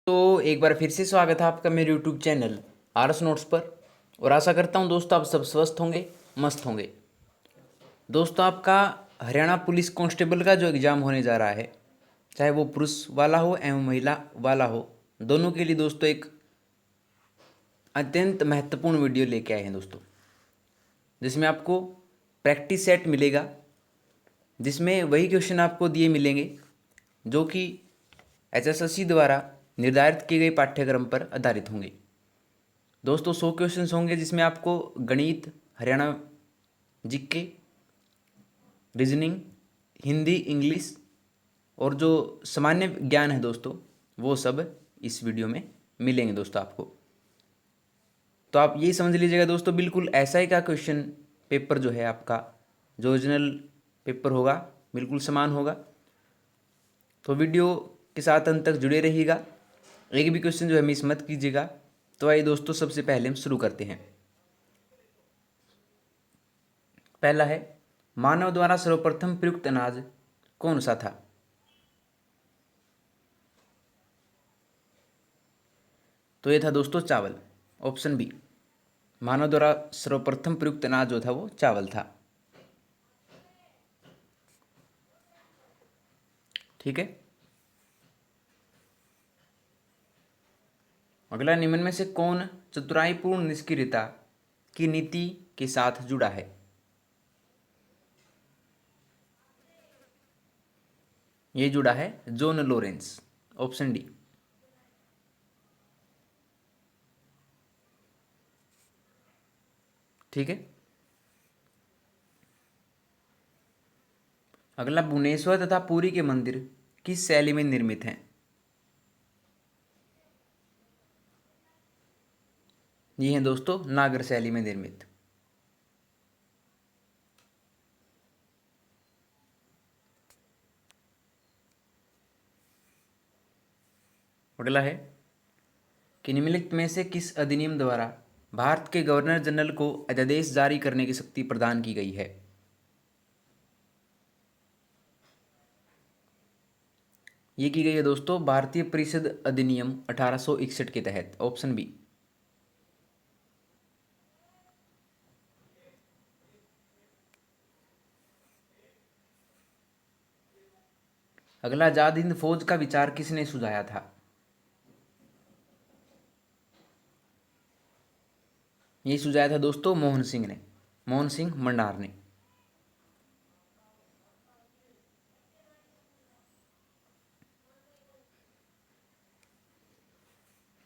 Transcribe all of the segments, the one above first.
तो एक बार फिर से स्वागत है आपका मेरे यूट्यूब चैनल आरएस नोट्स पर। और आशा करता हूँ दोस्तों आप सब स्वस्थ होंगे, मस्त होंगे। दोस्तों आपका हरियाणा पुलिस कांस्टेबल का जो एग्ज़ाम होने जा रहा है, चाहे वो पुरुष वाला हो एवं महिला वाला हो, दोनों के लिए दोस्तों एक अत्यंत महत्वपूर्ण वीडियो लेके आए हैं दोस्तों, जिसमें आपको प्रैक्टिस सेट मिलेगा, जिसमें वही क्वेश्चन आपको दिए मिलेंगे जो कि एचएसएससी द्वारा निर्धारित किए गए पाठ्यक्रम पर आधारित होंगे। दोस्तों 100 क्वेश्चंस होंगे, जिसमें आपको गणित, Haryana GK, reasoning, Hindi, English और जो सामान्य ज्ञान है दोस्तों, वो सब इस वीडियो में मिलेंगे दोस्तों आपको। तो आप ये समझ लीजिएगा दोस्तों, बिल्कुल ऐसा ही का क्वेश्चन पेपर जो है आपका, जो ओरिजिनल पेपर होगा, बिल्कुल समान होगा। तो वीडियो के साथ अंत तक जुड़े रहिएगा, एक भी क्वेश्चन जो है मिस मत कीजिएगा। तो आइए दोस्तों, सबसे पहले हम शुरू करते हैं। पहला है, मानव द्वारा सर्वप्रथम प्रयुक्त अनाज कौन सा था? तो ये था दोस्तों चावल, ऑप्शन बी। मानव द्वारा सर्वप्रथम प्रयुक्त अनाज जो था वो चावल था। ठीक है। अगला, निम्न में से कौन चतुराईपूर्ण निष्क्रियता की नीति के साथ जुड़ा है? ये जुड़ा है जॉन लॉरेंस, ऑप्शन डी। ठीक है। अगला, भुवनेश्वर तथा पुरी के मंदिर किस शैली में निर्मित हैं? ये हैं दोस्तों नागर शैली में निर्मित। अगला है कि निम्नलिखित में से किस अधिनियम द्वारा भारत के गवर्नर जनरल को अध्यादेश जारी करने की शक्ति प्रदान की गई है? ये की गई है दोस्तों भारतीय परिषद अधिनियम 1861 के तहत, ऑप्शन बी। अगला, आजाद हिंद फौज का विचार किसने सुझाया था? ये सुझाया था दोस्तों मोहन सिंह ने, मोहन सिंह मंडार ने।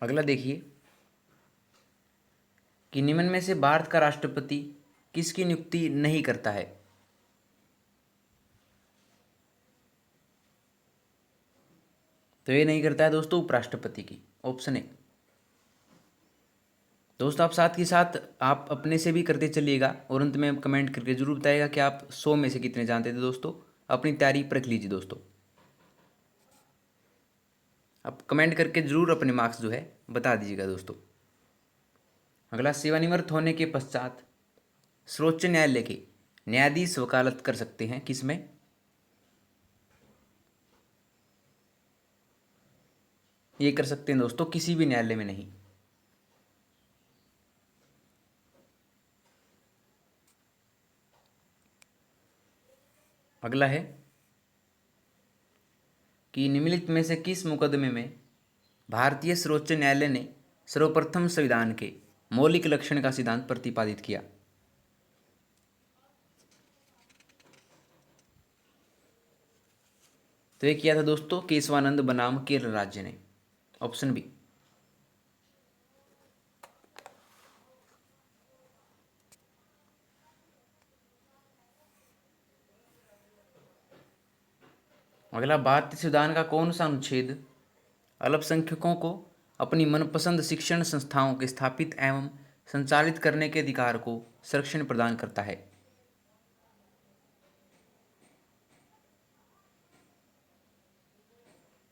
अगला देखिए कि निम्न में से भारत का राष्ट्रपति किसकी नियुक्ति नहीं करता है? तो ये नहीं करता है दोस्तों उपराष्ट्रपति की, ऑप्शन ए। दोस्तों आप साथ के साथ आप अपने से भी करते चलिएगा और अंत में कमेंट करके जरूर बताइएगा कि आप 100 में से कितने जानते थे दोस्तों। अपनी तैयारी परख लीजिए दोस्तों, आप कमेंट करके जरूर अपने मार्क्स जो है बता दीजिएगा दोस्तों। अगला, सेवानिवृत्त होने के पश्चात सर्वोच्च न्यायालय के न्यायाधीश वकालत कर सकते हैं किसमें? ये कर सकते हैं दोस्तों किसी भी न्यायालय में नहीं। अगला है कि निम्नलिखित में से किस मुकदमे में भारतीय सर्वोच्च न्यायालय ने सर्वप्रथम संविधान के मौलिक लक्षण का सिद्धांत प्रतिपादित किया? तो ये किया था दोस्तों केशवानंद बनाम केरल राज्य ने, ऑप्शन बी। अगला, भारतीय संविधान का कौन सा अनुच्छेद अल्पसंख्यकों को अपनी मनपसंद शिक्षण संस्थाओं के स्थापित एवं संचालित करने के अधिकार को संरक्षण प्रदान करता है?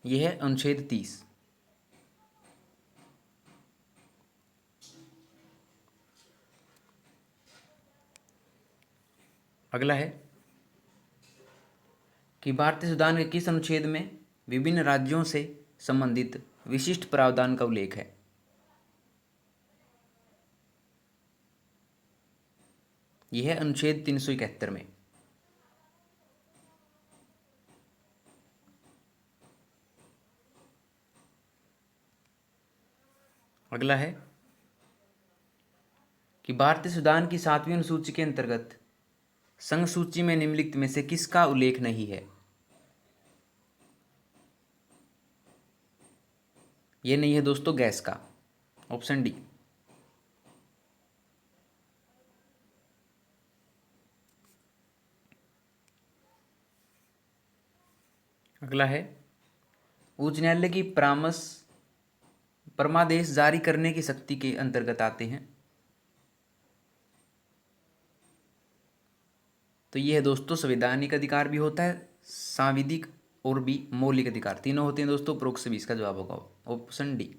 यह है अनुच्छेद 30। अगला है कि भारतीय संविधान के किस अनुच्छेद में विभिन्न राज्यों से संबंधित विशिष्ट प्रावधान का उल्लेख है? यह है अनुच्छेद 371 में। अगला है कि भारतीय संविधान की 7वीं अनुसूची के अंतर्गत संघ सूची में निम्नलिखित में से किसका उल्लेख नहीं है? यह नहीं है दोस्तों गैस का, ऑप्शन डी। अगला है उच्च न्यायालय की परमादेश जारी करने की शक्ति के अंतर्गत आते हैं। तो ये है दोस्तों संवैधानिक अधिकार भी होता है, सांविधिक और भी मौलिक अधिकार, तीनों होते हैं दोस्तों। उपरोक्त सभी इसका जवाब होगा ऑप्शन डी।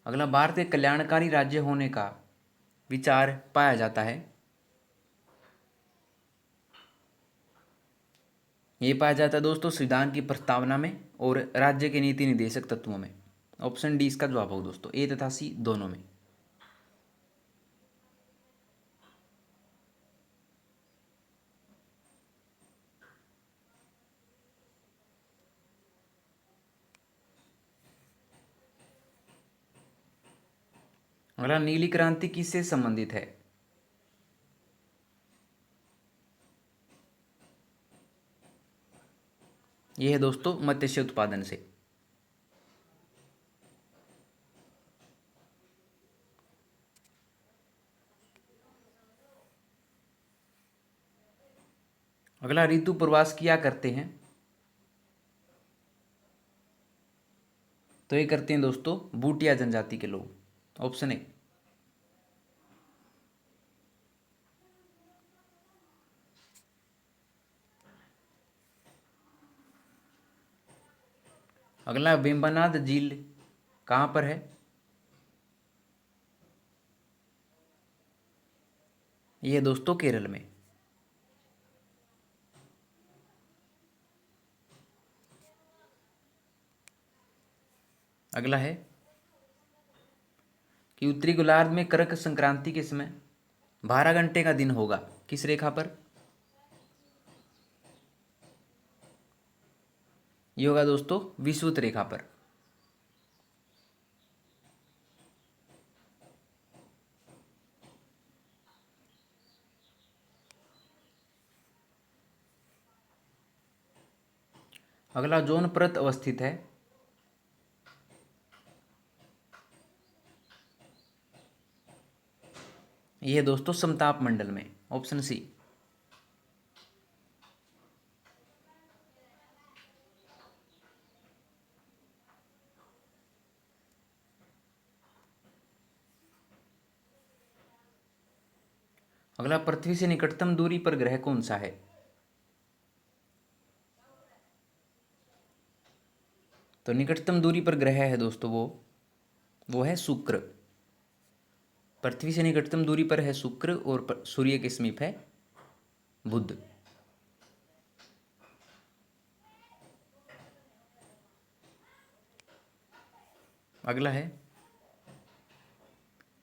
अगला, भारत एक कल्याणकारी राज्य होने का विचार पाया जाता है। ये पाया जाता है दोस्तों संविधान की प्रस्तावना में और राज्य के नीति निर्देशक तत्वों में। ऑप्शन डी इसका जवाब होगा दोस्तों, ए तथा सी दोनों में। अगला, नीली क्रांति किससे संबंधित है? यह है दोस्तों मत्स्य उत्पादन से। अगला, ऋतु प्रवास किया करते हैं? तो ये करते हैं दोस्तों बूटिया जनजाति के लोग, ऑप्शन ए। अगला, वेम्बनाड झील कहाँ पर है? यह है दोस्तों केरल में। अगला है कि उत्तरी गोलार्ध में करक संक्रांति के समय 12 घंटे का दिन होगा, किस रेखा पर? ये होगा दोस्तों विषुवत रेखा पर। अगला, जोन परत अवस्थित है? यह है दोस्तों समताप मंडल में, ऑप्शन सी। अगला, पृथ्वी से निकटतम दूरी पर ग्रह कौन सा है? तो निकटतम दूरी पर ग्रह है दोस्तों वो है शुक्र। पृथ्वी से निकटतम दूरी पर है शुक्र और सूर्य के समीप है बुध। अगला है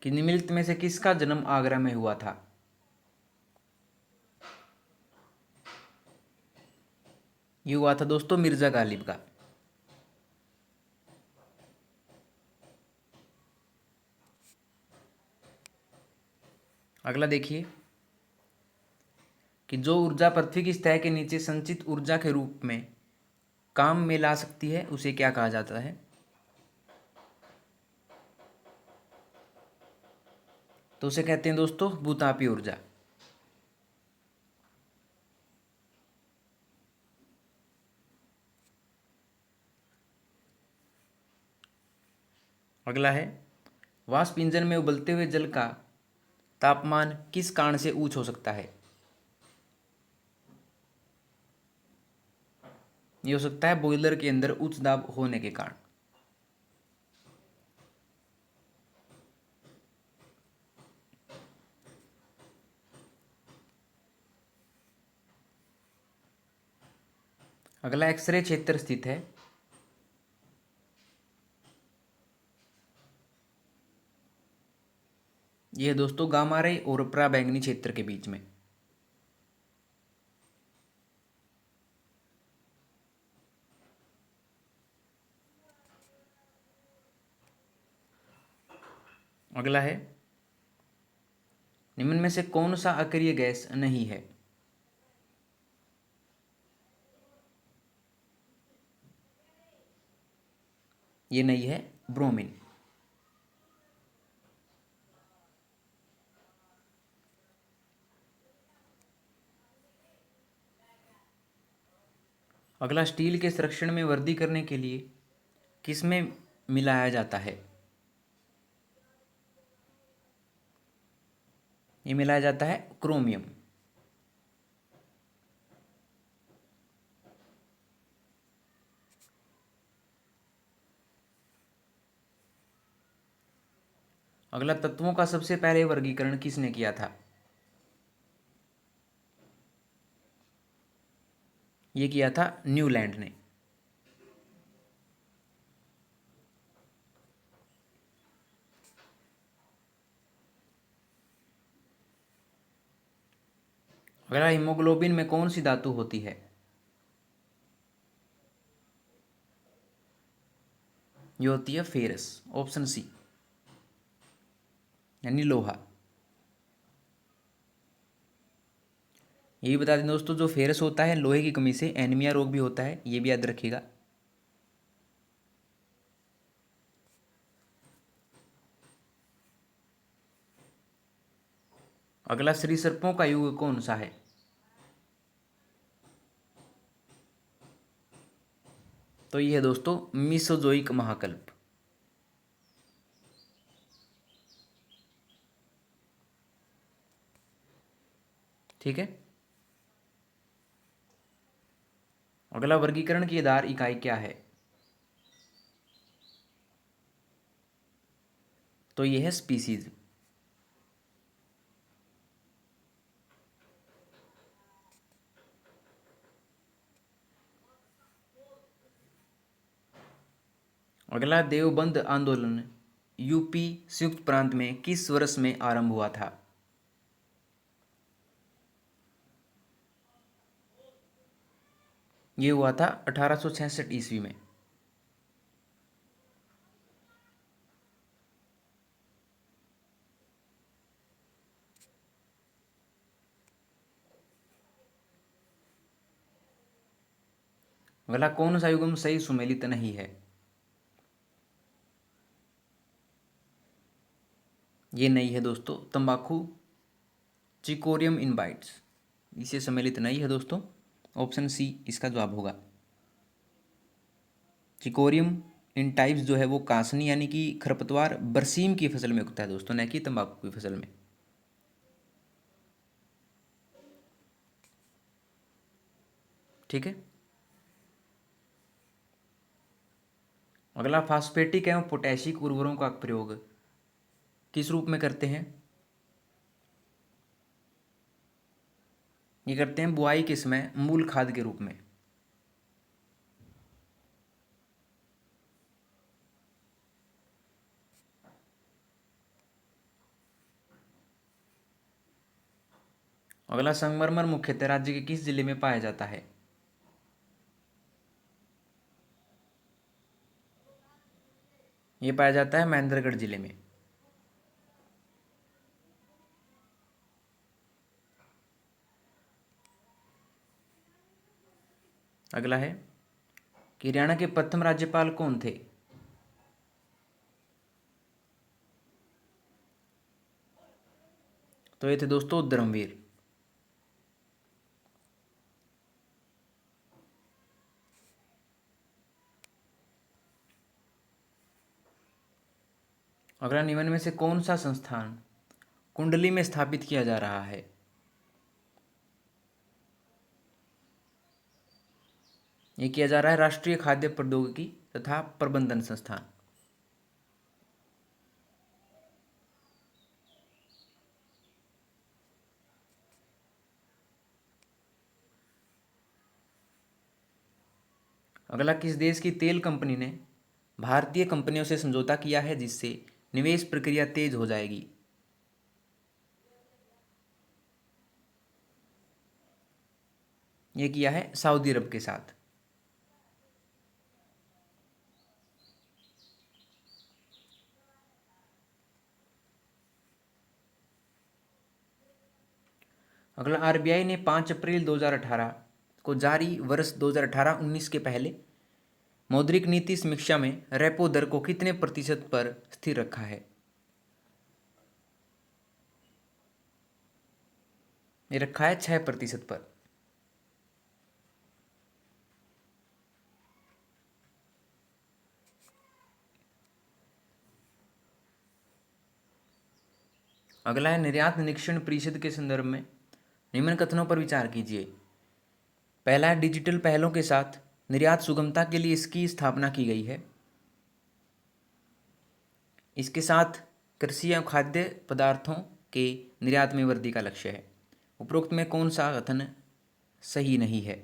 कि निम्नलिखित में से किसका जन्म आगरा में हुआ था? ये हुआ था दोस्तों मिर्जा गालिब का। अगला देखिए कि जो ऊर्जा पृथ्वी की सतह के नीचे संचित ऊर्जा के रूप में काम में ला सकती है उसे क्या कहा जाता है? तो उसे कहते हैं दोस्तों भूतापीय ऊर्जा। अगला है वाष्प इंजन में उबलते हुए जल का तापमान किस कारण से ऊंच हो सकता है? ये हो सकता है बॉयलर के अंदर उच्च दाब होने के कारण। अगला एक्सरे क्षेत्र स्थित है। यह दोस्तों गामा रे और पराबैंगनी क्षेत्र के बीच में। अगला है, निम्न में से कौन सा अक्रिय गैस नहीं है? ये नहीं है ब्रोमीन। अगला, स्टील के संरक्षण में वृद्धि करने के लिए किस में मिलाया जाता है? ये मिलाया जाता है क्रोमियम। अगला, तत्वों का सबसे पहले वर्गीकरण किसने किया था? ये किया था न्यूलैंड ने। अगला, हीमोग्लोबिन में कौन सी धातु होती है? ये होती है फेरस, ऑप्शन सी, यानी लोहा। ये भी बता दें दोस्तों, जो फेरस होता है लोहे की कमी से एनीमिया रोग भी होता है, ये भी याद रखिएगा। अगला, सरीसृपों का युग कौन सा है? तो ये है दोस्तों मीसोजोइक महाकल्प। ठीक है। अगला, वर्गीकरण की आधार इकाई क्या है? तो ये है स्पीसीज। अगला, देवबंद आंदोलन यूपी संयुक्त प्रांत में किस वर्ष में आरंभ हुआ था? ये हुआ था 1866 ईस्वी में। अगला, कौन सा युग्म सही सुमेलित नहीं है? ये नहीं है दोस्तों तंबाकू चिकोरियम इनबाइट्स, इसे सम्मिलित नहीं है दोस्तों। ऑप्शन सी इसका जवाब होगा। चिकोरियम इन टाइप्स जो है वो कासनी यानी कि खरपतवार बरसीम की फसल में उगता है दोस्तों, न कि तंबाकू की फसल में। ठीक है। अगला, फास्फेटिक एवं पोटैशिक उर्वरकों का प्रयोग किस रूप में करते हैं? ये करते हैं बुआई के समय मूल खाद के रूप में। अगला, संगमरमर मुख्यतः राज्य के किस जिले में पाया जाता है? ये पाया जाता है महेंद्रगढ़ जिले में। अगला है कि हरियाणा के प्रथम राज्यपाल कौन थे? तो ये थे दोस्तों धर्मवीर। अगला, निम्न में से कौन सा संस्थान कुंडली में स्थापित किया जा रहा है? ये किया जा रहा है राष्ट्रीय खाद्य प्रौद्योगिकी तथा प्रबंधन संस्थान। अगला, किस देश की तेल कंपनी ने भारतीय कंपनियों से समझौता किया है जिससे निवेश प्रक्रिया तेज हो जाएगी? ये किया है सऊदी अरब के साथ। अगला, आरबीआई ने 5 अप्रैल 2018 को जारी वर्ष 2018-19 के पहले मौद्रिक नीति समीक्षा में रेपो दर को कितने प्रतिशत पर स्थिर रखा है? ये रखा है 6% पर। अगला है, निर्यात निरीक्षण परिषद के संदर्भ में निम्न कथनों पर विचार कीजिए। पहला है, डिजिटल पहलों के साथ निर्यात सुगमता के लिए इसकी स्थापना की गई है। इसके साथ कृषि एवं खाद्य पदार्थों के निर्यात में वृद्धि का लक्ष्य है। उपरोक्त में कौन सा कथन सही नहीं है?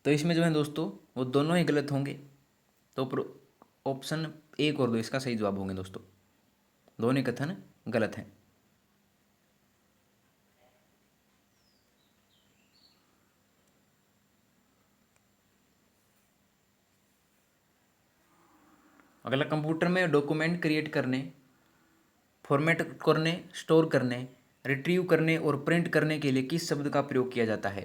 तो इसमें जो है दोस्तों वो दोनों ही गलत होंगे। तो ऑप्शन 1 और 2 इसका सही जवाब होंगे दोस्तों। दोनों कथन गलत हैं। अगला, कंप्यूटर में डॉक्यूमेंट क्रिएट करने, फॉर्मेट करने, स्टोर करने, रिट्रीव करने और प्रिंट करने के लिए किस शब्द का प्रयोग किया जाता है?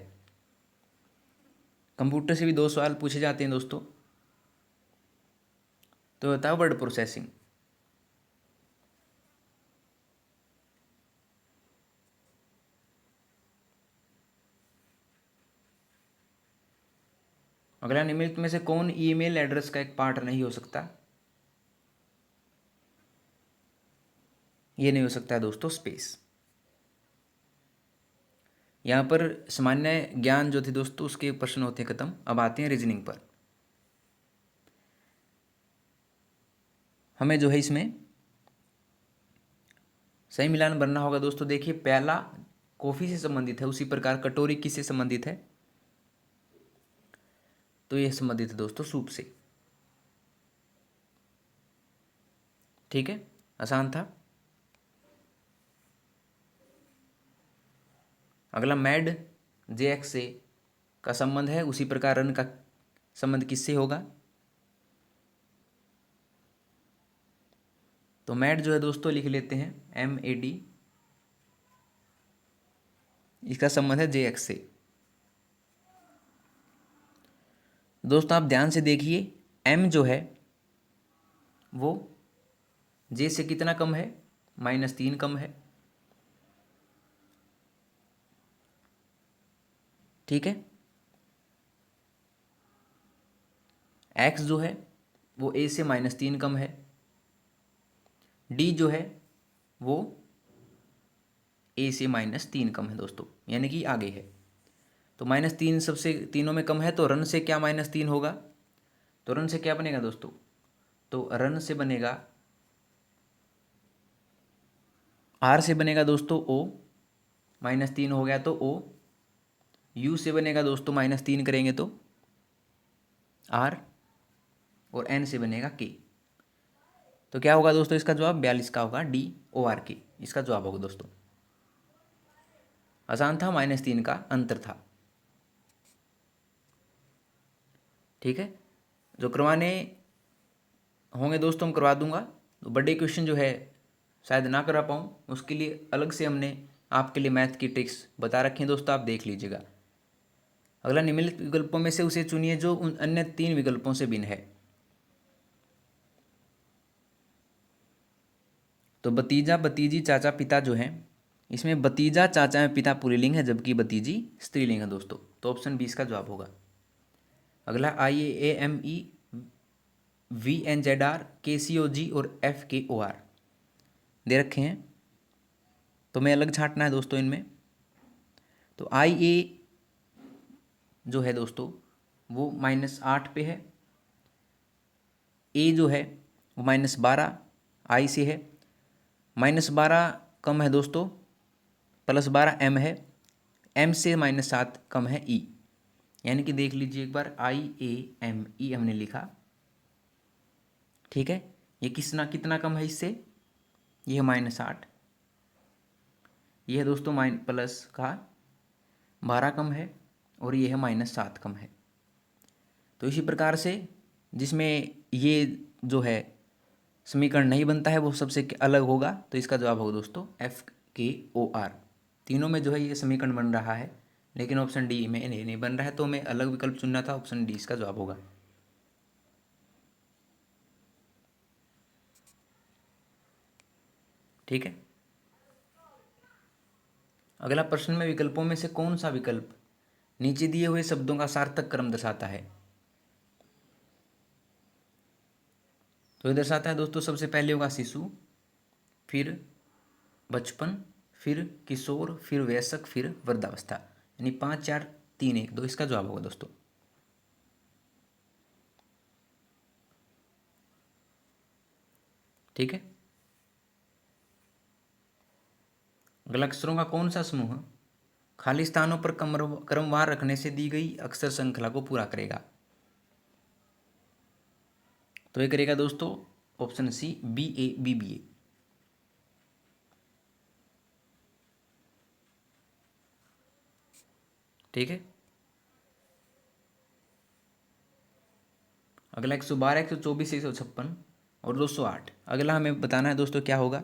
कंप्यूटर से भी 2 सवाल पूछे जाते हैं दोस्तों। तो बताओ, वर्ड प्रोसेसिंग। अगला, निम्नलिखित में से कौन ईमेल एड्रेस का एक पार्ट नहीं हो सकता? ये नहीं हो सकता है दोस्तों स्पेस। यहाँ पर सामान्य ज्ञान जो थे दोस्तों उसके प्रश्न होते हैं खत्म। अब आते हैं रीजनिंग पर। हमें जो है इसमें सही मिलान बनना होगा दोस्तों। देखिए, प्याला कॉफ़ी से संबंधित है, उसी प्रकार कटोरी किससे संबंधित है? तो ये संबंधित है दोस्तों सूप से। ठीक है, आसान था। अगला, मैड JX से का संबंध है, उसी प्रकार रन का संबंध किससे होगा? तो मैड जो है दोस्तों लिख लेते हैं MAD, इसका संबंध है JX से। दोस्तों आप ध्यान से देखिए, M जो है वो J से कितना कम है? -3 कम है। ठीक है, X जो है वो A से -3 कम है। D जो है वो A से -3 कम है दोस्तों, यानी कि आगे है। तो -3 सबसे तीनों में कम है, तो रन से क्या -3 होगा? तो रन से क्या बनेगा दोस्तों? तो रन से बनेगा, R से बनेगा दोस्तों O, -3 हो गया तो O। U से बनेगा दोस्तों -3 करेंगे तो R, और N से बनेगा K। तो क्या होगा दोस्तों इसका जवाब? 42 का होगा DORK, इसका जवाब होगा दोस्तों। आसान था, -3 का अंतर था। ठीक है, जो करवाने होंगे दोस्तों हम करवा दूंगा। तो बड़े क्वेश्चन जो है शायद ना करा पाऊँ, उसके लिए अलग से हमने आपके लिए मैथ की ट्रिक्स बता रखी हैं दोस्तों, आप देख लीजिएगा। अगला, निम्नलिखित विकल्पों में से उसे चुनिए जो उन अन्य 3 विकल्पों से भिन्न है। तो भतीजा, भतीजी, चाचा, पिता जो है, इसमें भतीजा, चाचा में पिता पुल्लिंग है जबकि भतीजी स्त्रीलिंग है दोस्तों। तो ऑप्शन 20 का जवाब होगा। अगला, IAAME, VNZR, KCOG और FKOR दे रखे हैं, तो मैं अलग छांटना है दोस्तों इनमें। तो IA जो है दोस्तों वो -8 पे है। A जो है वो -12 I से है। -12 कम है दोस्तों, +12 M है। M से -7 कम है E। यानी कि देख लीजिए एक बार IAME हमने लिखा, ठीक है। ये कितना कम है इससे, ये है -8, ये है दोस्तों प्लस का 12 कम है, और ये है -7 कम है। तो इसी प्रकार से जिसमें ये जो है समीकरण नहीं बनता है वो सबसे अलग होगा, तो इसका जवाब होगा दोस्तों FKOR। तीनों में जो है ये समीकरण बन रहा है, लेकिन ऑप्शन डी में नहीं बन रहा है, तो हमें अलग विकल्प चुनना था, ऑप्शन डी इसका जवाब होगा। ठीक है। अगला प्रश्न में विकल्पों में से कौन सा विकल्प नीचे दिए हुए शब्दों का सार्थक क्रम दर्शाता है? तो ये दर्शाता है दोस्तों, सबसे पहले होगा शिशु, फिर बचपन, फिर किशोर, फिर वयस्क, फिर वृद्धावस्था, यानी 5 4 3 1 2 इसका जवाब होगा दोस्तों। ठीक है। अगला अक्षरों का कौन सा समूह खाली स्थानों पर क्रमवार रखने से दी गई अक्षर श्रृंखला को पूरा करेगा? तो ये करेगा दोस्तों ऑप्शन सी BABBA। ठीक है। अगला 112, 124, 156 और 208। अगला हमें बताना है दोस्तों क्या होगा,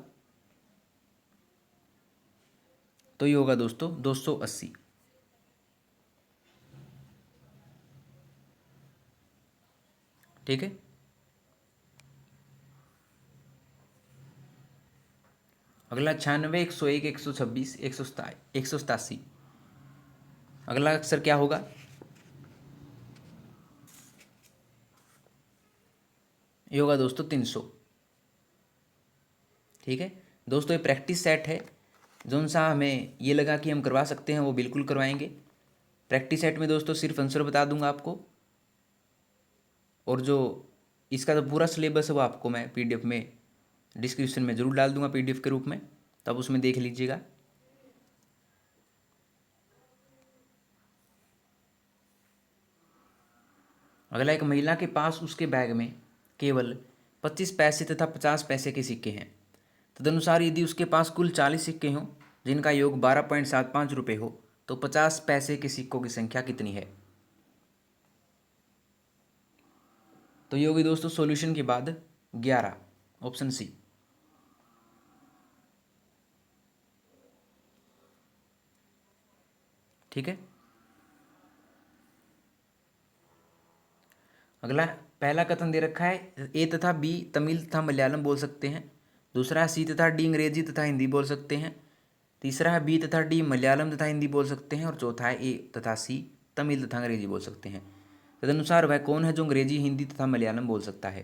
तो ये होगा दोस्तों 280। ठीक है। अगला 96, 101, 126, 187। अगला अक्षर क्या होगा? ये होगा दोस्तों 300। ठीक है दोस्तों, ये प्रैक्टिस सेट है, जोन सा हमें ये लगा कि हम करवा सकते हैं वो बिल्कुल करवाएंगे। प्रैक्टिस सेट में दोस्तों सिर्फ आंसर बता दूंगा आपको, और जो इसका जो पूरा सिलेबस है वो आपको मैं PDF में डिस्क्रिप्शन में ज़रूर डाल दूंगा, PDF के रूप में, तब उसमें देख लीजिएगा। अगला, एक महिला के पास उसके बैग में केवल 25 पैसे तथा 50 पैसे के सिक्के हैं। तदनुसार यदि उसके पास कुल 40 सिक्के हों जिनका योग 12.75 रुपये हो, तो 50 पैसे के सिक्कों की संख्या कितनी है? तो ये होगी दोस्तों सॉल्यूशन के बाद 11, ऑप्शन सी। ठीक है। अगला, पहला कथन दे रखा है A तथा B तमिल तथा मलयालम बोल सकते हैं, दूसरा है C तथा D अंग्रेजी तथा हिंदी बोल सकते हैं, तीसरा है B तथा D मलयालम तथा हिंदी बोल सकते हैं, और चौथा है A तथा C तमिल तथा अंग्रेजी बोल सकते हैं। तदनुसार वह कौन है जो अंग्रेजी, हिंदी तथा मलयालम बोल सकता है?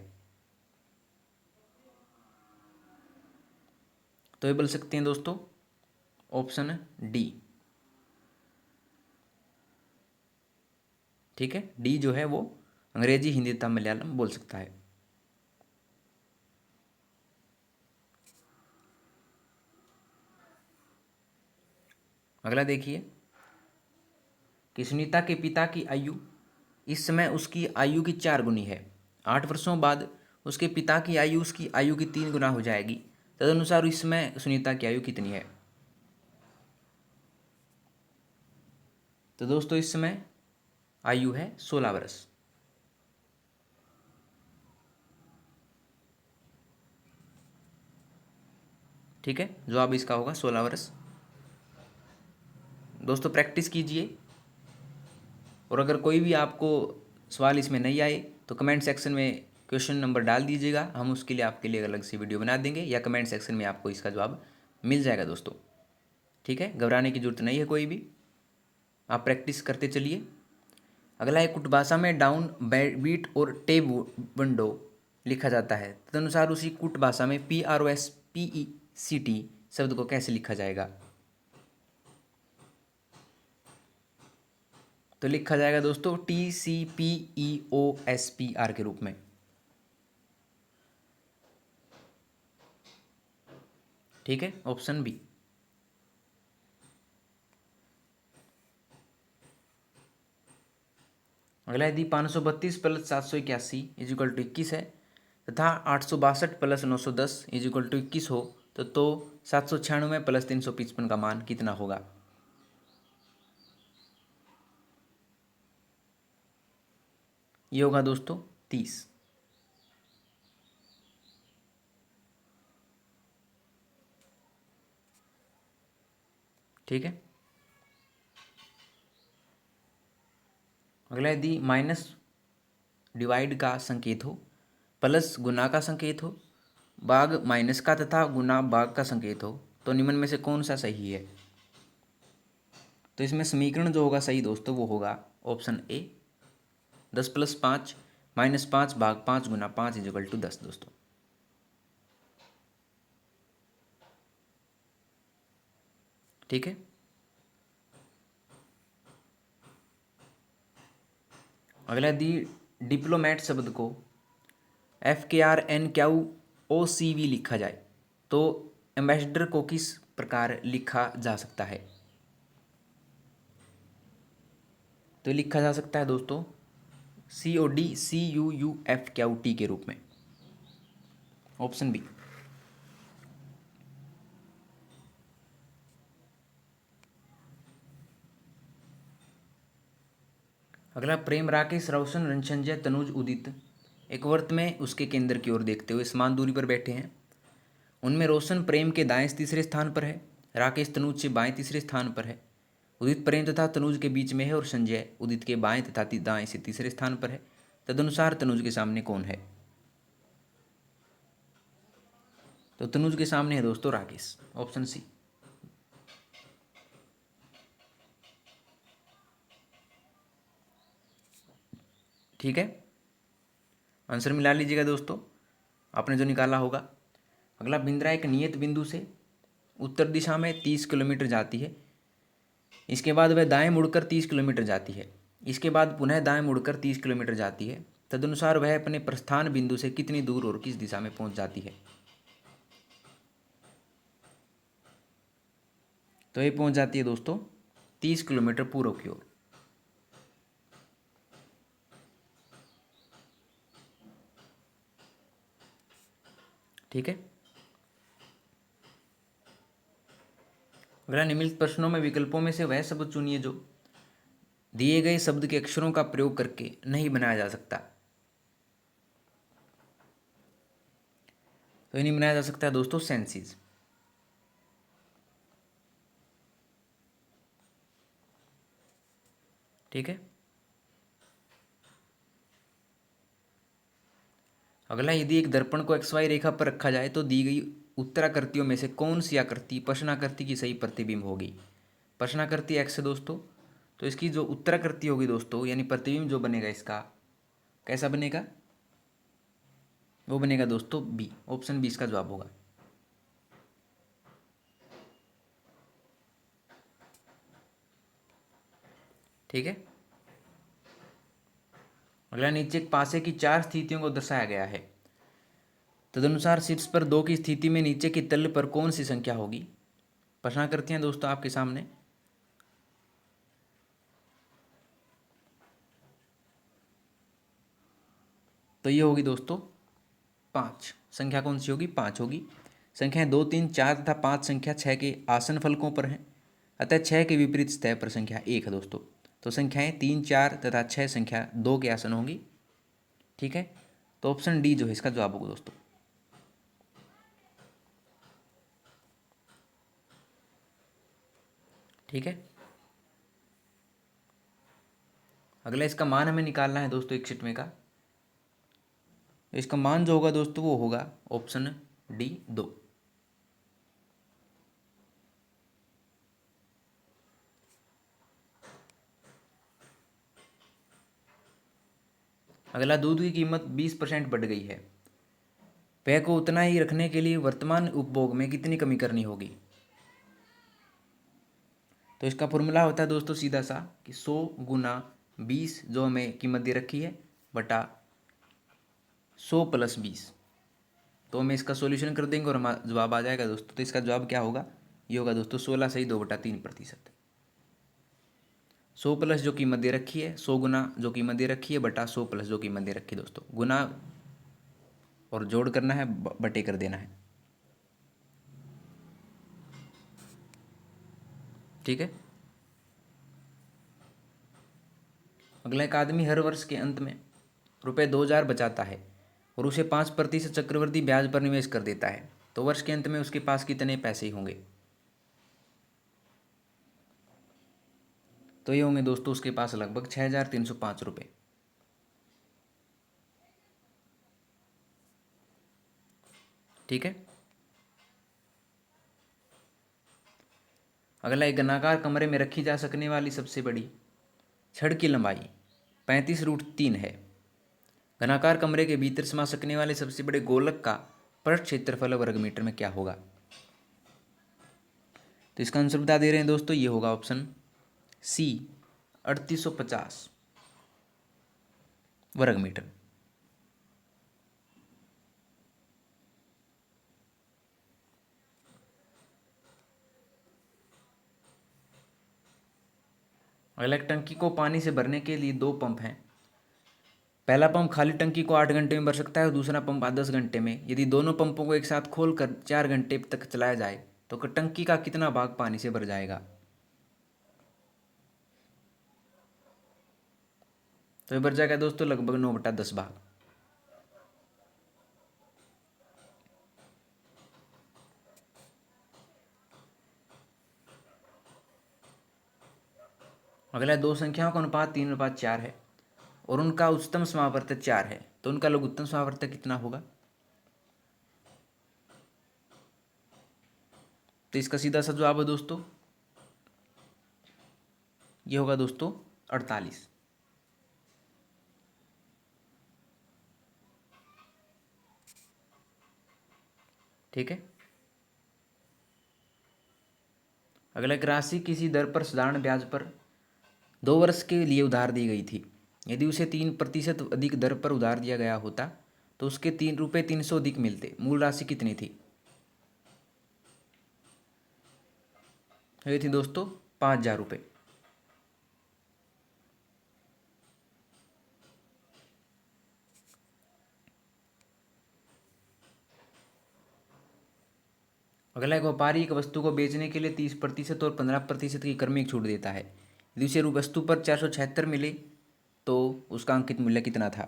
तो ये बोल सकते हैं दोस्तों ऑप्शन D। ठीक है, D जो है वो अंग्रेजी, हिंदी तथा मलयालम बोल सकता है। अगला देखिए कि सुनीता के पिता की आयु इस समय उसकी आयु की 4 गुनी है। 8 वर्षों बाद उसके पिता की आयु उसकी आयु की 3 गुना हो जाएगी। तदनुसार इस समय सुनीता की आयु कितनी है? तो दोस्तों इस समय आयु है 16 वर्ष। ठीक है, जवाब इसका होगा 16 वर्ष। दोस्तों प्रैक्टिस कीजिए, और अगर कोई भी आपको सवाल इसमें नहीं आए तो कमेंट सेक्शन में क्वेश्चन नंबर डाल दीजिएगा, हम उसके लिए आपके लिए अलग से वीडियो बना देंगे, या कमेंट सेक्शन में आपको इसका जवाब मिल जाएगा दोस्तों। ठीक है, घबराने की जरूरत नहीं है कोई भी, आप प्रैक्टिस करते चलिए। अगला है, कुट भाषा में डाउन बीट और टेब विंडो लिखा जाता है, तदनुसार उसी कुट भाषा में PROSPECT शब्द को कैसे लिखा जाएगा? तो लिखा जाएगा दोस्तों TCPEOSPR के रूप में। ठीक है, ऑप्शन बी। अगला यदि 532 प्लस 781 इज इक्वल टू 21 है तथा 862 प्लस 910 इज इक्वल टू 21 हो तो 796 प्लस 355 का मान कितना होगा। ये होगा दोस्तों 30। ठीक है। अगला यदि माइनस डिवाइड का संकेत हो, प्लस गुना का संकेत हो, भाग माइनस का तथा गुना भाग का संकेत हो तो निम्न में से कौन सा सही है। तो इसमें समीकरण जो होगा सही दोस्तों वो होगा ऑप्शन ए 10 प्लस 5 माइनस 5 भाग 5 गुना 5 इज इक्वल टू 10 दोस्तों। ठीक है। अगला यदि डिप्लोमेट शब्द को FKRNQOCV लिखा जाए तो एम्बेसडर को किस प्रकार लिखा जा सकता है। तो लिखा जा सकता है दोस्तों CODCUUFQT के रूप में, ऑप्शन बी। अगला प्रेम राकेश रोशन रणसंजय तनुज उदित एक वर्त में उसके केंद्र की ओर देखते हुए समान दूरी पर बैठे हैं। उनमें रोशन प्रेम के दाएं तीसरे स्थान पर है, राकेश तनुज से बाएं तीसरे स्थान पर है, उदित प्रेम तथा तनुज के बीच में है और संजय उदित के बाएं तथा दाएं से तीसरे स्थान पर है। तदनुसार तनुज के सामने कौन है। तो तनुज के सामने है दोस्तों राकेश, ऑप्शन सी। ठीक है, आंसर मिला लीजिएगा दोस्तों आपने जो निकाला होगा। अगला बिंद्रा एक नियत बिंदु से उत्तर दिशा में 30 किलोमीटर जाती है। इसके बाद वह दाएं मुड़कर 30 किलोमीटर जाती है। इसके बाद पुनः दाएं मुड़कर 30 किलोमीटर जाती है। तदनुसार वह अपने प्रस्थान बिंदु से कितनी दूर और किस दिशा में पहुंच जाती है। तो ये पहुंच जाती है दोस्तों 30 किलोमीटर पूर्व की ओर। ठीक है। अगला निम्नलिखित प्रश्नों में विकल्पों में से वह शब्द चुनिए जो दिए गए शब्द के अक्षरों का प्रयोग करके नहीं बनाया जा सकता। तो ये नहीं बनाया जा सकता है दोस्तों सेंसेस। ठीक है। अगला यदि एक दर्पण को XY रेखा पर रखा जाए तो दी गई उत्तराकृतियों में से कौन सी आकृति प्रश्नाकृति की सही प्रतिबिंब होगी। प्रश्नाकृति X है दोस्तों, तो इसकी जो उत्तराकृति होगी दोस्तों यानी प्रतिबिंब जो बनेगा इसका कैसा बनेगा, वो बनेगा दोस्तों बी, ऑप्शन बी इसका जवाब होगा। ठीक है। अगला नीचे एक पासे की 4 स्थितियों को दर्शाया गया है। तदनुसार शीर्ष पर 2 की स्थिति में नीचे की तल पर कौन सी संख्या होगी। प्रश्नाकृतियां दोस्तों आपके सामने। तो ये होगी दोस्तों 5, संख्या कौन सी होगी 5 होगी। संख्याएं 2, 3, 4 तथा 5 संख्या 6 के आसन फलकों पर हैं, अतः 6 के विपरीत सतह पर संख्या 1 है दोस्तों। तो संख्याएं 3, 4 तथा 6 संख्या 2 के आसन होंगी। ठीक है, तो ऑप्शन डी जो है इसका जवाब होगा दोस्तों। ठीक है। अगला इसका मान हमें निकालना है दोस्तों 61वें का। इसका मान जो होगा दोस्तों वो होगा ऑप्शन डी 2। अगला दूध की कीमत 20% बढ़ गई है, पेय को उतना ही रखने के लिए वर्तमान उपभोग में कितनी कमी करनी होगी। तो इसका फॉर्मूला होता है दोस्तों सीधा सा कि 100 गुना 20 जो हमें कीमत दे रखी है बटा 100 प्लस 20। तो हमें इसका सॉल्यूशन कर देंगे और हमारा जवाब आ जाएगा दोस्तों। तो इसका जवाब क्या होगा, ये होगा दोस्तों 16 सही 2/3%। 100 प्लस जो कीमत दे रखी है, 100 गुना जो कीमत दे रखी है बटा 100 प्लस जो कीमत दे रखी है दोस्तों, गुना और जोड़ करना है, बटे कर देना है। ठीक है। अगला, एक आदमी हर वर्ष के अंत में रुपये 2000 बचाता है और उसे 5% चक्रवृद्धि ब्याज पर निवेश कर देता है, तो वर्ष के अंत में उसके पास कितने पैसे होंगे? तो ये होंगे दोस्तों उसके पास लगभग 6305 रुपये। ठीक है। अगला, एक घनाकार कमरे में रखी जा सकने वाली सबसे बड़ी छड़ की लंबाई 35√3 है। घनाकार कमरे के भीतर समा सकने वाले सबसे बड़े गोलक का पृष्ठ क्षेत्रफल वर्ग मीटर में क्या होगा? तो इसका आंसर बता दे रहे हैं दोस्तों, ये होगा ऑप्शन सी 3850 वर्ग मीटर। अगला, एक टंकी को पानी से भरने के लिए 2 पंप हैं। पहला पंप खाली टंकी को 8 घंटे में भर सकता है और दूसरा पंप 10 घंटे में। यदि दोनों पंपों को एक साथ खोलकर 4 घंटे तक चलाया जाए तो टंकी का कितना भाग पानी से भर जाएगा? तो ये भर जाएगा दोस्तों लगभग 9/10 भाग। अगला, 2 संख्याओं का अनुपात 3:4 है और उनका उच्चतम समावर्तक 4 है, तो उनका लघुत्तम समावर्तक कितना होगा? तो इसका सीधा सा जवाब है दोस्तों, ये होगा दोस्तों 48। ठीक है। अगला, एक राशि किसी दर पर साधारण ब्याज पर 2 वर्ष के लिए उधार दी गई थी। यदि उसे 3% अधिक दर पर उधार दिया गया होता तो उसके ₹300 अधिक मिलते। मूल राशि कितनी थी? ये थी दोस्तों 5000 रुपये। अगला, एक व्यापारी एक वस्तु को बेचने के लिए 30% और 15% की क्रमिक छूट देता है। यदि उसे वस्तु पर 476 मिले तो उसका अंकित मूल्य कितना था?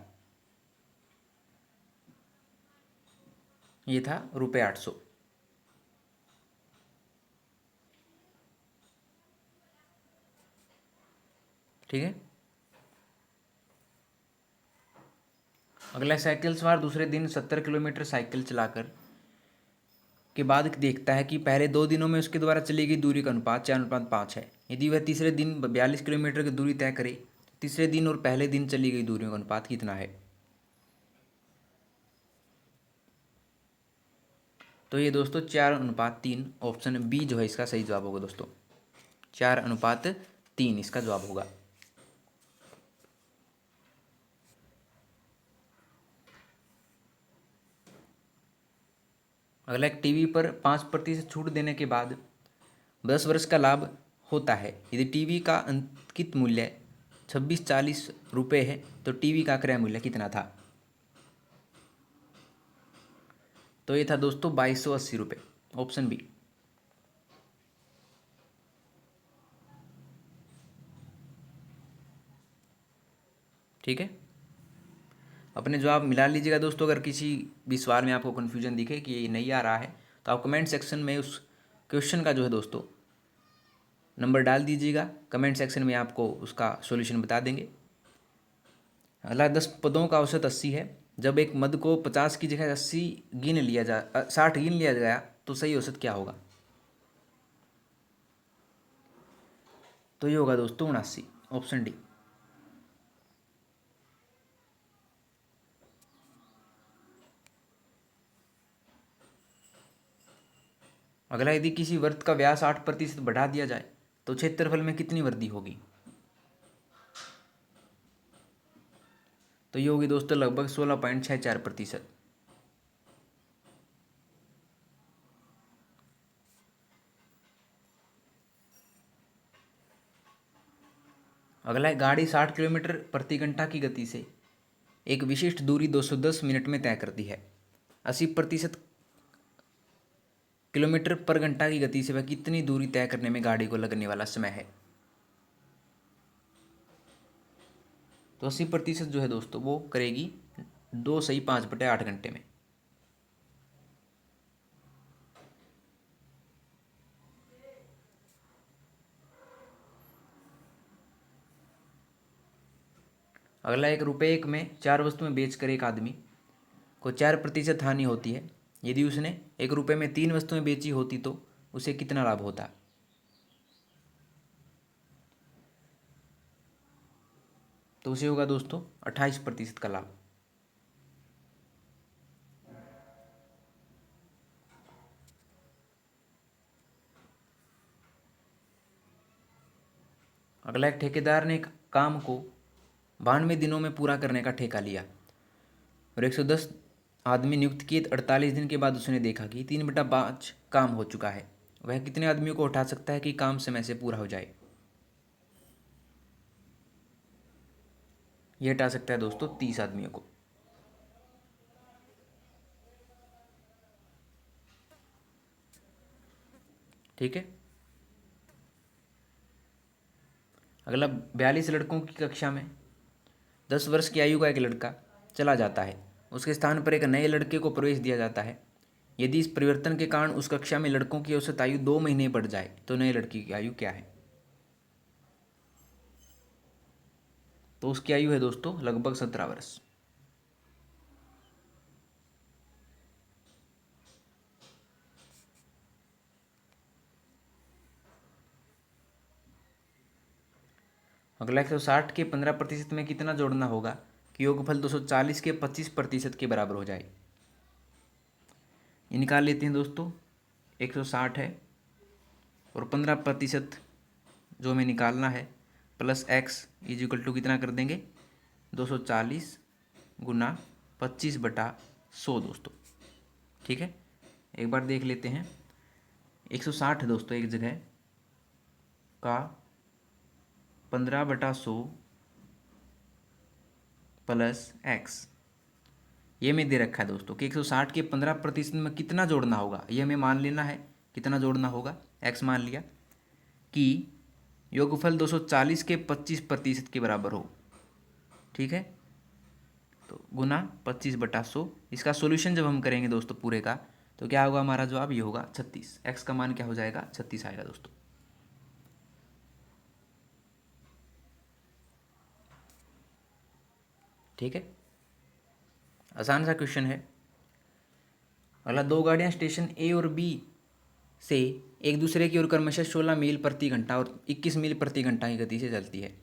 ये था ₹800। ठीक है। अगला, साइकिल सवार दूसरे दिन 70 किलोमीटर साइकिल चलाकर के बाद देखता है कि पहले 2 दिनों में उसके द्वारा चली गई दूरी का अनुपात 4:5 है। यदि वह तीसरे दिन 42 किलोमीटर की दूरी तय करे, तीसरे दिन और पहले दिन चली गई दूरियों का अनुपात कितना है? तो ये दोस्तों 4:3, ऑप्शन बी जो है इसका सही जवाब होगा दोस्तों। 4:3 इसका जवाब होगा। अगला, एक टीवी पर 5% छूट देने के बाद 10 वर्ष का लाभ होता है। यदि टीवी का अंकित मूल्य 2640 रुपये है तो टीवी का क्रय मूल्य कितना था? तो ये था दोस्तों 2280 रुपये, ऑप्शन बी। ठीक है। अपने जवाब मिला लीजिएगा दोस्तों। अगर किसी भी सवाल में आपको कन्फ्यूजन दिखे कि ये नहीं आ रहा है तो आप कमेंट सेक्शन में उस क्वेश्चन का जो है दोस्तों नंबर डाल दीजिएगा। कमेंट सेक्शन में आपको उसका सॉल्यूशन बता देंगे। अगला, 10 पदों का औसत 80 है। जब एक मद को 50 की जगह 60 गिन लिया गया तो सही औसत क्या होगा? तो ये होगा दोस्तों 79, ऑप्शन डी। अगला, यदि किसी वृत्त का व्यास 8% बढ़ा दिया जाए तो क्षेत्रफल में कितनी वृद्धि होगी? तो ये होगी दोस्तों लगभग 16.64%। अगला है गाड़ी 60 किलोमीटर प्रति घंटा की गति से एक विशिष्ट दूरी 210 मिनट में तय करती है। 80% किलोमीटर पर घंटा की गति से वह कितनी दूरी तय करने में गाड़ी को लगने वाला समय है। तो 80% जो है दोस्तों वो करेगी 2 सही 5/8 घंटे में। अगला, 1 रुपये में 4 वस्तुएं बेचकर एक आदमी को 4% हानि होती है। यदि उसने 1 रुपये में 3 वस्तुएं बेची होती तो उसे कितना लाभ होता। तो उसे होगा दोस्तों 28% का लाभ। अगला, एक ठेकेदार ने काम को 92 दिनों में पूरा करने का ठेका लिया और 110 आदमी नियुक्त किए। 48 दिन के बाद उसने देखा कि 3/5 काम हो चुका है। वह कितने आदमियों को उठा सकता है कि काम समय से पूरा हो जाए। यह हटा सकता है दोस्तों 30 आदमियों को। ठीक है। अगला, 42 लड़कों की कक्षा में 10 वर्ष की आयु का एक लड़का चला जाता है। उसके स्थान पर एक नए लड़के को प्रवेश दिया जाता है। यदि इस परिवर्तन के कारण उस कक्षा में लड़कों की औसत आयु 2 महीने बढ़ जाए तो नए लड़के की आयु क्या है। तो उसकी आयु है दोस्तों लगभग 17 वर्ष। अगला, 160 के 15% में कितना जोड़ना होगा कि योगफल 240 के 25% के बराबर हो जाए। ये निकाल लेते हैं दोस्तों। 160 है और 15% जो हमें निकालना है plus x is equal to कितना कर देंगे 240 गुना 25/100 दोस्तों। ठीक है, एक बार देख लेते हैं। 160 है दोस्तों एक जगह का 15/100 प्लस x, ये में दे रखा है दोस्तों कि 160 के 15% में कितना जोड़ना होगा। ये हमें मान लेना है कितना जोड़ना होगा। x मान लिया कि योगफल 240 के 25% के बराबर हो। ठीक है, तो गुना 25/100। इसका सॉल्यूशन जब हम करेंगे दोस्तों पूरे का तो क्या होगा, हमारा जवाब ये होगा 36। x का मान क्या हो जाएगा 36 आएगा दोस्तों। ठीक है, आसान सा क्वेश्चन है। अगला, 2 गाड़ियाँ स्टेशन ए और बी से एक दूसरे की ओर क्रमशः 16 मील प्रति घंटा और 21 मील प्रति घंटा की गति से चलती है।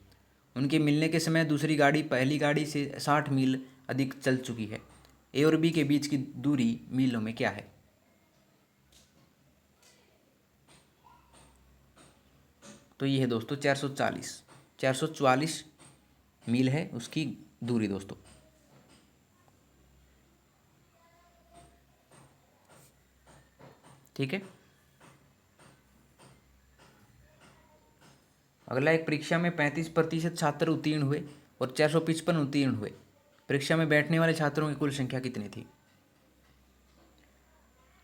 उनके मिलने के समय दूसरी गाड़ी पहली गाड़ी से 60 मील अधिक चल चुकी है। ए और बी के बीच की दूरी मीलों में क्या है। तो ये है दोस्तों 444 मील है उसकी दूरी दोस्तों। ठीक है, अगला, एक परीक्षा में 35% छात्र उत्तीर्ण हुए और 455 उत्तीर्ण हुए। परीक्षा में बैठने वाले छात्रों की कुल संख्या कितनी थी।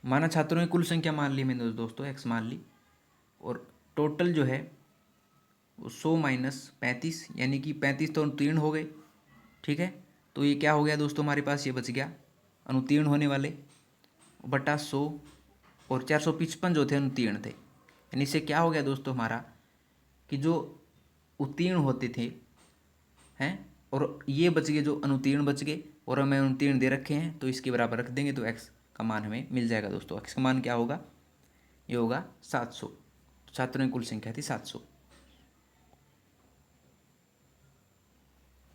माना छात्रों की कुल संख्या मान ली मैंने दोस्तों x मान ली और टोटल जो है 100 माइनस 35 यानी कि 35 तो उत्तीर्ण हो गए। ठीक है, तो ये क्या हो गया दोस्तों, हमारे पास ये बच गया अनुत्तीर्ण होने वाले बटा 100 और 455 जो थे अनुत्तीर्ण थे। यानी इससे क्या हो गया दोस्तों हमारा कि जो उत्तीर्ण होते थे हैं और ये बच गए जो अनुत्तीर्ण बच गए और हमें अनुत्तीर्ण दे रखे हैं तो इसके बराबर रख देंगे तो x का मान हमें मिल जाएगा दोस्तों। x का मान क्या होगा, ये होगा 700। छात्रों की कुल संख्या थी 700।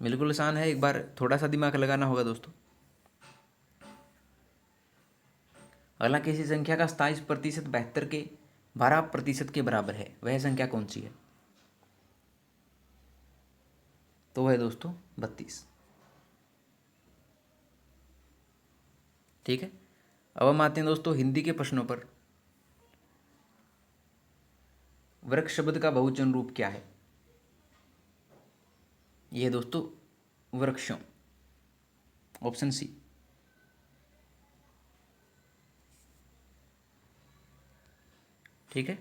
बिल्कुल आसान है, एक बार थोड़ा सा दिमाग लगाना होगा दोस्तों। अगला, किसी संख्या का 27% 72 के 12% के बराबर है, वह संख्या कौन सी है। तो वह है दोस्तों 32। ठीक है, अब हम आते हैं दोस्तों हिंदी के प्रश्नों पर। वृक्ष शब्द का बहुवचन रूप क्या है। ये है दोस्तों वृक्षों, ऑप्शन सी। ठीक है।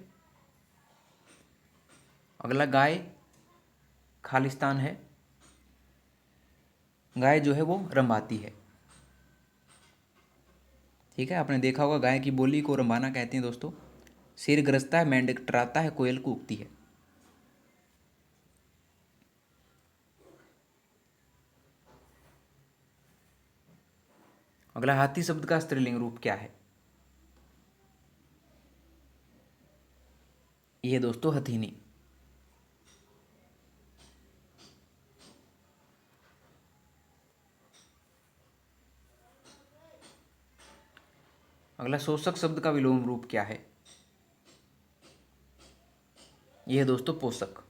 अगला गाय खालिस्तान है। गाय जो है वो रंभाती है। ठीक है, आपने देखा होगा गाय की बोली को रंभाना कहते हैं दोस्तों। शेर गरजता है, मेंढक टराता है, कोयल कूकती है। अगला हाथी शब्द का स्त्रीलिंग रूप क्या है? ये दोस्तों हथीनी। अगला शोषक शब्द का विलोम रूप क्या है? यह है दोस्तों पोषक।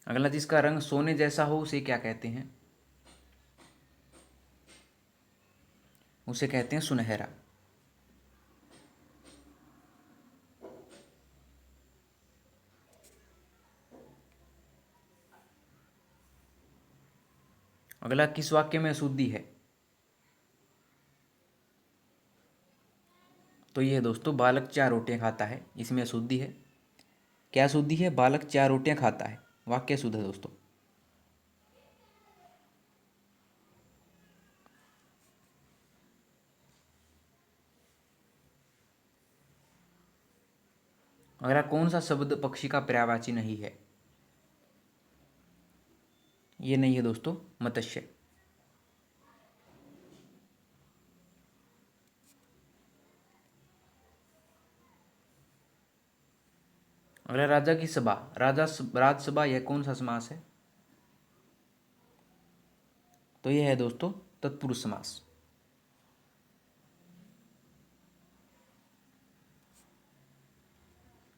अगला जिसका रंग सोने जैसा हो उसे क्या कहते हैं? उसे कहते हैं सुनहरा। अगला किस वाक्य में अशुद्धि है? तो यह है दोस्तों बालक 4 रोटियां खाता है, इसमें अशुद्धि है। क्या अशुद्धि है? बालक 4 रोटियां खाता है, वाक्य शुद्ध है दोस्तों। अगला कौन सा शब्द पक्षी का पर्यायवाची नहीं है? ये नहीं है दोस्तों मत्स्य। अगला राजा की सभा, राजसभा, यह कौन सा समास है? तो यह है दोस्तों तत्पुरुष समास।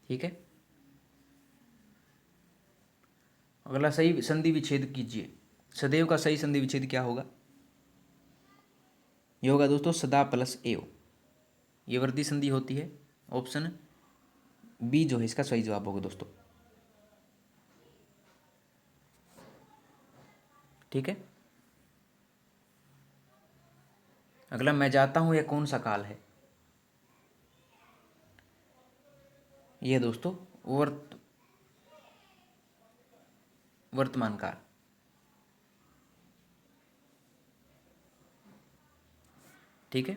ठीक है। अगला सही संधि विच्छेद कीजिए। सदैव का सही संधि विच्छेद क्या होगा? ये होगा दोस्तों सदा प्लस एव। ये वृद्धि संधि होती है। ऑप्शन बी जो है इसका सही जवाब होगा दोस्तों। ठीक है। अगला मैं जाता हूं यह कौन सा काल है? यह दोस्तों वर्तमान काल। ठीक है।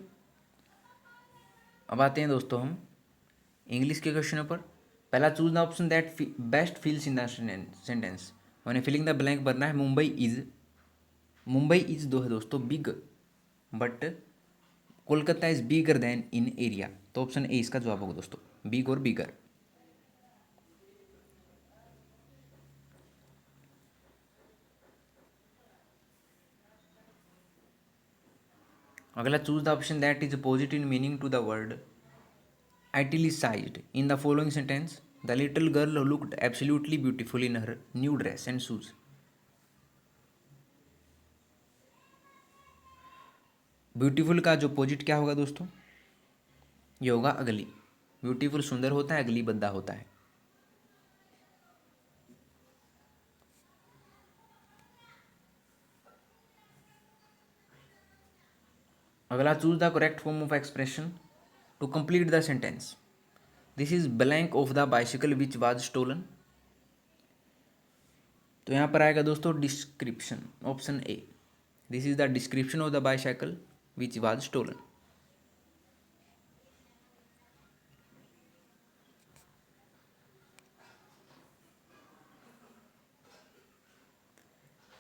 अब आते हैं दोस्तों हम इंग्लिश के क्वेश्चनों पर। पहला, choose the option that best fills in the sentence. मैंने फिलिंग द ब्लैंक भरना है। मुंबई इज दो है दोस्तों big, but Kolkata is bigger than in area. तो ऑप्शन ए इसका जवाब होगा दोस्तों, बिग और बिगर। अगला, choose the option that is opposite in meaning to the word italicized in the following sentence. The little girl looked absolutely beautiful in her new dress and shoes. Beautiful का जो opposite क्या होगा दोस्तों? ये होगा अगली। Beautiful सुंदर होता है, अगली बद्दा होता है। अगला, choose the correct form of expression to complete the sentence. This is blank of the bicycle which was stolen. तो यहाँ पर आएगा दोस्तों description, option A. This is the description of the bicycle which was stolen.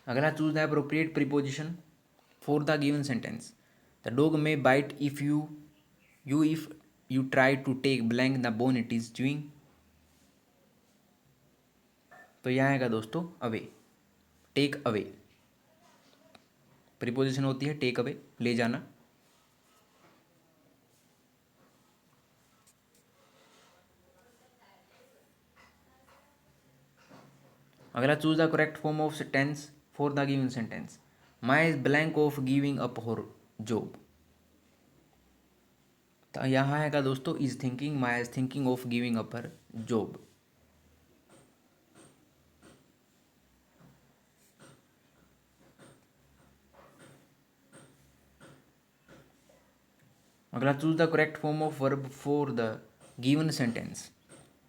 अगला, choose the appropriate preposition for the given sentence. The dog may bite if you try to take blank the bone it is chewing। तो यहाँ आएगा दोस्तों away, take away. Preposition होती है take away, ले जाना। अगला, choose the correct form of tense for the given sentence. My is blank of giving up her job. तो यहाँ आएगा दोस्तों, is thinking Maya is thinking of giving up her job. अगला, choose the correct form of verb for the given sentence.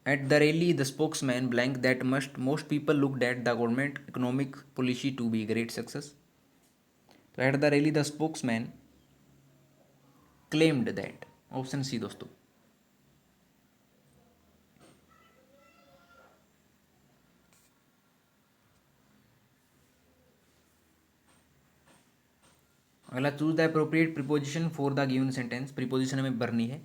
At the rally the spokesman blank that most people look that the government economic policy to be great success. तो at the rally the spokesman claimed that, option C दोस्तों। अगला, choose the appropriate preposition for the given sentence. Preposition हमें भरनी है।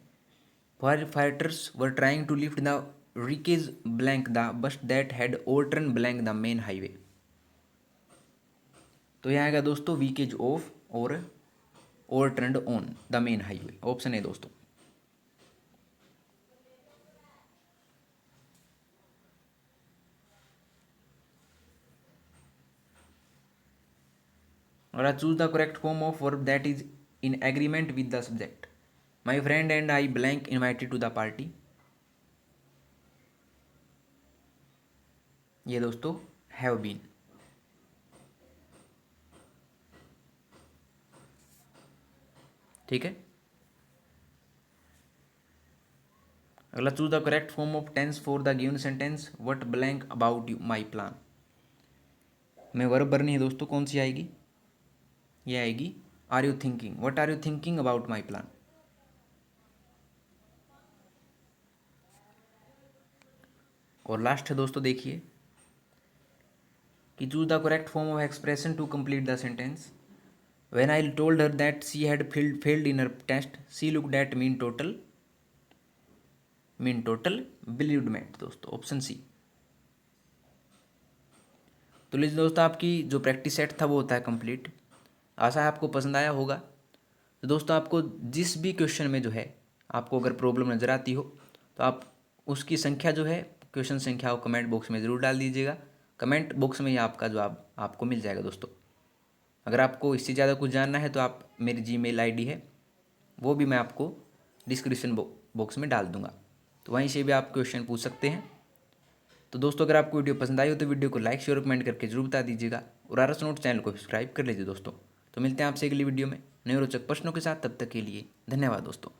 Firefighters were trying to lift the wreckage blank the bus that had overturn blank the main highway. तो यहाँ आएगा दोस्तों wreckage of और overturned on the main highway, option है दोस्तों। अगला, choose the correct form of verb that is in agreement with the subject. My friend and I blank invited to the party. ये दोस्तों हैव बीन। ठीक है। अगला, choose the correct form of tense for the given sentence what blank about my plan. मैं verb भरनी है दोस्तों, कौन सी आएगी? ये आएगी are you thinking, what are you thinking about my plan. और लास्ट है दोस्तों, देखिए कि choose the correct form of expression to complete the sentence. When I told her that she had failed in her test she looked at me in total believed दोस्तों, option C. तो लीजिए दोस्तों, आपकी जो प्रैक्टिस सेट था वो होता है कंप्लीट। आशा है आपको पसंद आया होगा। तो दोस्तों, आपको जिस भी क्वेश्चन में जो है आपको अगर प्रॉब्लम नज़र आती हो तो आप उसकी संख्या जो है, क्वेश्चन संख्या को कमेंट बॉक्स में ज़रूर डाल दीजिएगा। कमेंट बॉक्स में ही आपका जवाब आपको मिल जाएगा दोस्तों। अगर आपको इससे ज़्यादा कुछ जानना है तो आप मेरी जीमेल आईडी है वो भी मैं आपको डिस्क्रिप्शन बॉक्स में डाल दूंगा, तो वहीं से भी आप क्वेश्चन पूछ सकते हैं। तो दोस्तों, अगर आपको वीडियो पसंद आई हो तो वीडियो को लाइक शेयर और कमेंट करके जरूर बता दीजिएगा, और आरएस नोट चैनल को सब्सक्राइब कर लीजिए दोस्तों। तो मिलते हैं आपसे अगली वीडियो में नए रोचक प्रश्नों के साथ, तब तक के लिए धन्यवाद दोस्तों।